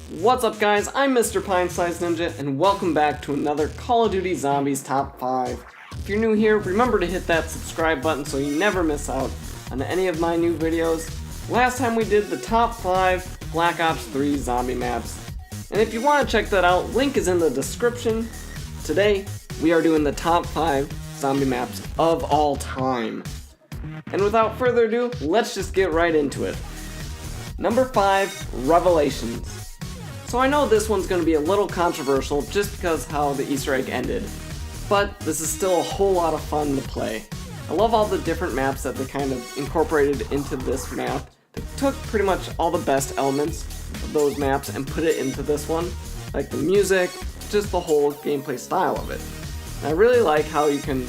What's up guys, I'm Mr. Pine-Sized Ninja and welcome back to another Call of Duty Zombies Top 5. If you're new here, remember to hit that subscribe button so you never miss out on any of my new videos. Last time we did the top 5 Black Ops 3 zombie maps. And if you want to check that out, link is in the description. Today, we are doing the top 5 zombie maps of all time. And without further ado, let's just get right into it. Number 5, Revelations. So I know this one's going to be a little controversial just because how the Easter egg ended, but this is still a whole lot of fun to play. I love all the different maps that they kind of incorporated into this map. They took pretty much all the best elements of those maps and put it into this one, like the music, just the whole gameplay style of it. And I really like how you can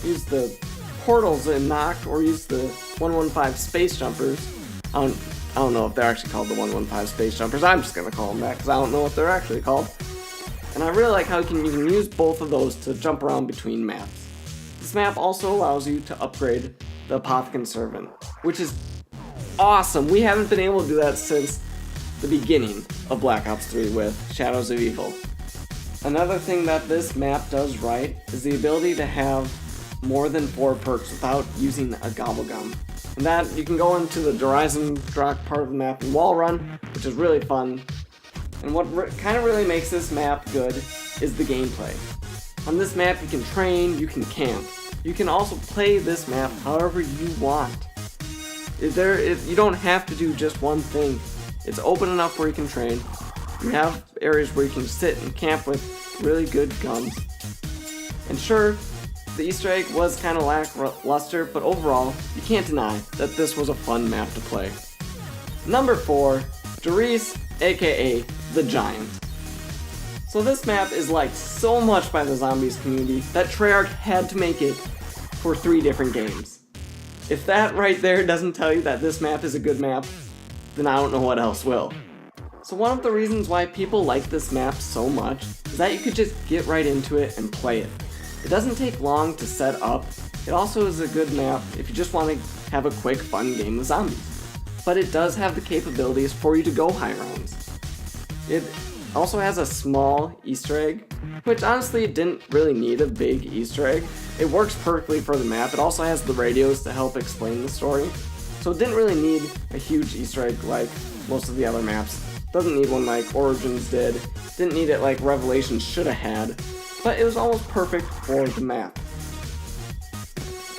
use the portals in Knocked or use the 115 space jumpers. I don't know if they're actually called the 115 space jumpers. I'm just going to call them that because I don't know what they're actually called. And I really like how you can use both of those to jump around between maps. This map also allows you to upgrade the Apothecary Servant, which is awesome. We haven't been able to do that since the beginning of Black Ops 3 with Shadows of Evil. Another thing that this map does right is the ability to have more than 4 perks without using a gobblegum. And that, you can go into the Eisendrache part of the map and wall run, which is really fun. And what kind of really makes this map good is the gameplay. On this map you can train, you can camp. You can also play this map however you want. You don't have to do just one thing. It's open enough where you can train. You have areas where you can sit and camp with really good guns. And sure, the Easter egg was kind of lackluster, but overall, you can't deny that this was a fun map to play. Number 4, Therese, aka The Giant. So this map is liked so much by the zombies community that Treyarch had to make it for 3 different games. If that right there doesn't tell you that this map is a good map, then I don't know what else will. So one of the reasons why people like this map so much is that you could just get right into it and play it. It doesn't take long to set up. It also is a good map if you just want to have a quick, fun game with zombies. But it does have the capabilities for you to go high rounds. It also has a small Easter egg, which honestly it didn't really need a big Easter egg. It works perfectly for the map. It also has the radios to help explain the story. So it didn't really need a huge Easter egg like most of the other maps. Doesn't need one like Origins did. Didn't need it like Revelations should have had. But it was almost perfect for the map.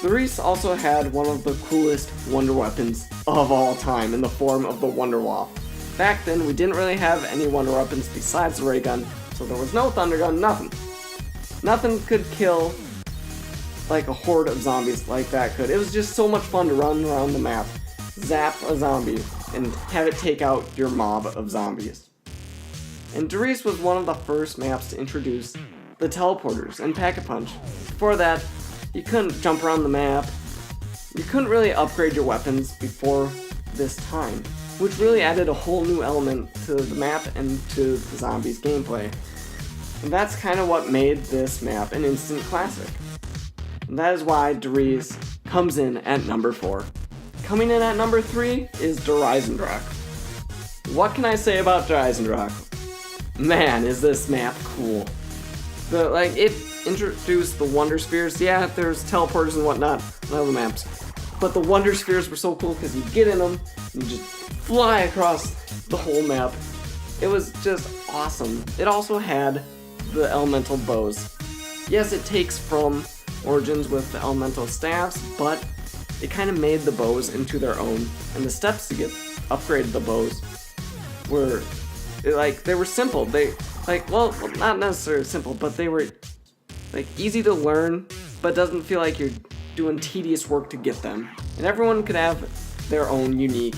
Therese also had one of the coolest wonder weapons of all time in the form of the Wonder Wall. Back then, we didn't really have any wonder weapons besides the ray gun, so there was no thunder gun, nothing. Nothing could kill like a horde of zombies like that could. It was just so much fun to run around the map, zap a zombie, and have it take out your mob of zombies. And Therese was one of the first maps to introduce the teleporters and Pack-a-Punch. Before that, you couldn't jump around the map. You couldn't really upgrade your weapons before this time, which really added a whole new element to the map and to the zombies gameplay. And that's kind of what made this map an instant classic. And that is why Therese comes in at number 4. Coming in at number 3 is Eisendrache. What can I say about Eisendrache? Man, is this map cool. It introduced the Wonder Spheres. Yeah, there's teleporters and whatnot on other maps. But the Wonder Spheres were so cool because you get in them and you just fly across the whole map. It was just awesome. It also had the elemental bows. Yes, it takes from Origins with the elemental staffs, but it kind of made the bows into their own. And the steps to get upgraded the bows were, they were simple. Well, not necessarily simple, but they were easy to learn, but doesn't feel like you're doing tedious work to get them. And everyone could have their own unique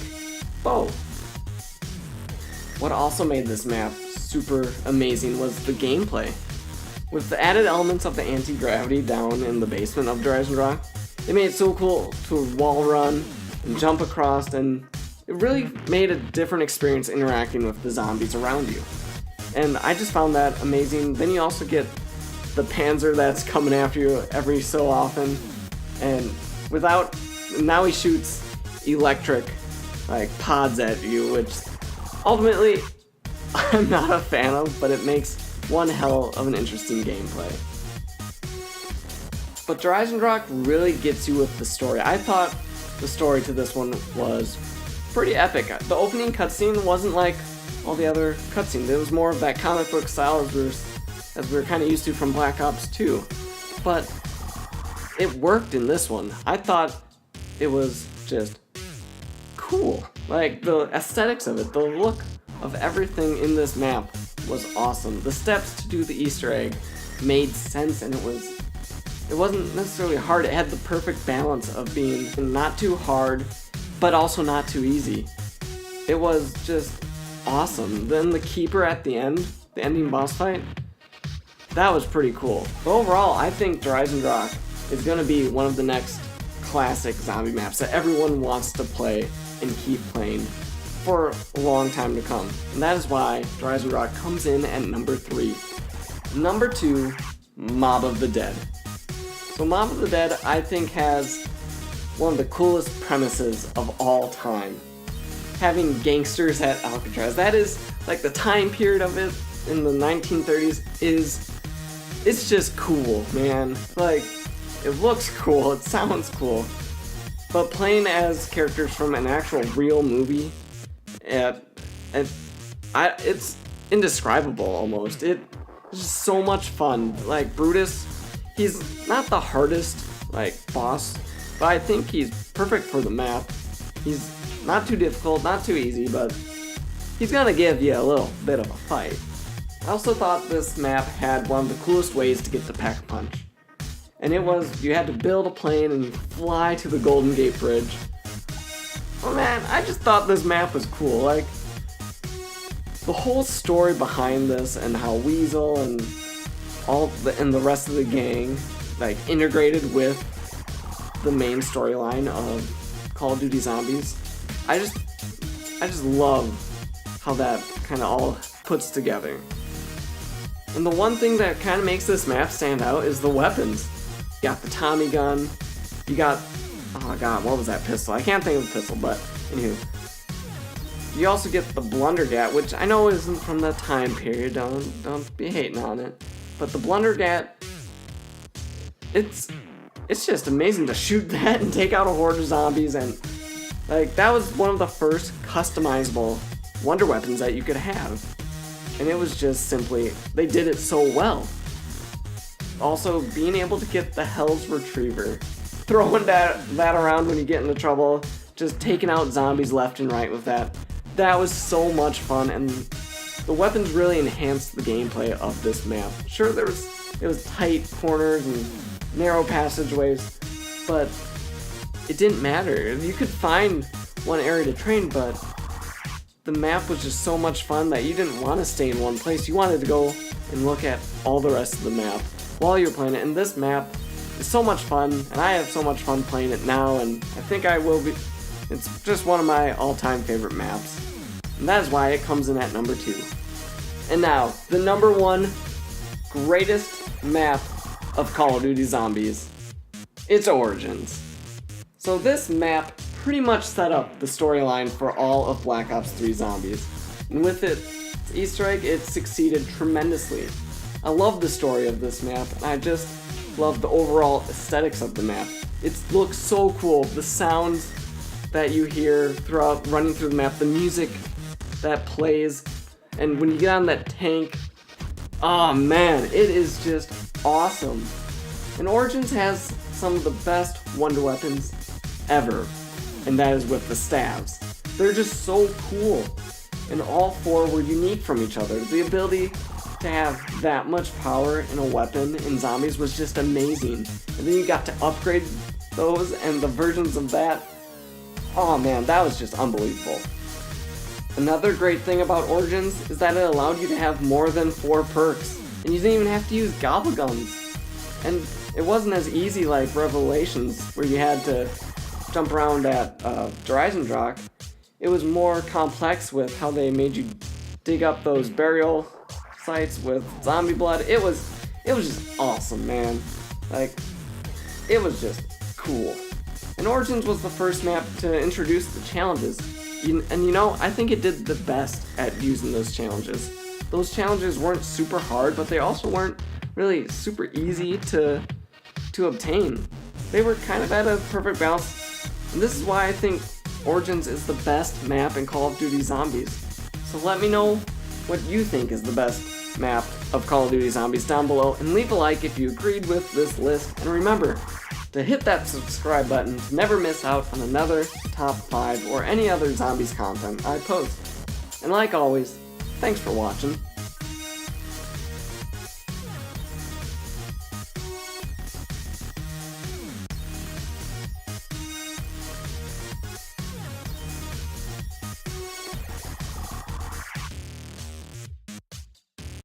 bow. What also made this map super amazing was the gameplay. With the added elements of the anti-gravity down in the basement of Eisendrache, it made it so cool to wall run and jump across, and it really made a different experience interacting with the zombies around you. And I just found that amazing. Then you also get the Panzer that's coming after you every so often. And now he shoots electric pods at you, which ultimately I'm not a fan of, but it makes one hell of an interesting gameplay. But Eisendrache really gets you with the story. I thought the story to this one was pretty epic. The opening cutscene wasn't like all the other cutscenes. It was more of that comic book style as we were kind of used to from Black Ops 2. But it worked in this one. I thought it was just cool. Like, the aesthetics of it, the look of everything in this map was awesome. The steps to do the Easter egg made sense, and it wasn't necessarily hard. It had the perfect balance of being not too hard, but also not too easy. It was just awesome. Then the Keeper at the end, the ending boss fight, that was pretty cool. But overall, I think Eisendrache is going to be one of the next classic zombie maps that everyone wants to play and keep playing for a long time to come. And that is why Eisendrache comes in at number 3. Number 2, Mob of the Dead. So Mob of the Dead, I think, has one of the coolest premises of all time. Having gangsters at Alcatraz. That is, like, the time period of it in the 1930s it's just cool, man. Like, it looks cool, it sounds cool. But playing as characters from an actual real movie, it's indescribable almost. It's just so much fun. Like, Brutus, he's not the hardest, like, boss, but I think he's perfect for the map. He's not too difficult, not too easy, but he's gonna give you a little bit of a fight. I also thought this map had one of the coolest ways to get the Pack-a-Punch. And it was, you had to build a plane and you fly to the Golden Gate Bridge. Oh man, I just thought this map was cool. Like, the whole story behind this and how Weasel and the rest of the gang, like, integrated with the main storyline of Call of Duty Zombies. I just love how that kind of all puts together. And the one thing that kind of makes this map stand out is the weapons. You got the Tommy gun, you got, oh god, what was that pistol? I can't think of the pistol, but anywho. You also get the Blundergat, which I know isn't from that time period, don't be hating on it. But the Blundergat, it's just amazing to shoot that and take out a horde of zombies, and like, that was one of the first customizable wonder weapons that you could have. And it was just simply, they did it so well. Also, being able to get the Hell's Retriever, throwing that around when you get into trouble, just taking out zombies left and right with that was so much fun, and the weapons really enhanced the gameplay of this map. Sure, it was tight corners and narrow passageways, but it didn't matter. You could find one area to train, but the map was just so much fun that you didn't want to stay in one place. You wanted to go and look at all the rest of the map while you're playing it. And this map is so much fun, and I have so much fun playing it now, and I think I will be. It's just one of my all-time favorite maps. And that is why it comes in at number 2. And now, the number 1 greatest map of Call of Duty Zombies. It's Origins. So this map pretty much set up the storyline for all of Black Ops 3 Zombies. And with its Easter egg, it succeeded tremendously. I love the story of this map, and I just love the overall aesthetics of the map. It looks so cool. The sounds that you hear throughout running through the map, the music that plays, and when you get on that tank, oh man, it is just awesome. And Origins has some of the best wonder weapons ever, and that is with the stabs. They're just so cool, and all 4 were unique from each other. The ability to have that much power in a weapon in Zombies was just amazing. And then you got to upgrade those, and the versions of that, oh man, that was just unbelievable. Another great thing about Origins is that it allowed you to have more than 4 perks, and you didn't even have to use gobble guns. And it wasn't as easy like Revelations, where you had to jump around at Eisendrache. It was more complex with how they made you dig up those burial sites with zombie blood. It was just awesome, man. Like, it was just cool. And Origins was the first map to introduce the challenges. And you know, I think it did the best at using those challenges. Those challenges weren't super hard, but they also weren't really super easy to obtain. They were kind of at a perfect balance, and this is why I think Origins is the best map in Call of Duty Zombies. So let me know what you think is the best map of Call of Duty Zombies down below, and leave a like if you agreed with this list, and remember to hit that subscribe button to never miss out on another top 5 or any other Zombies content I post. And like always, thanks for watching.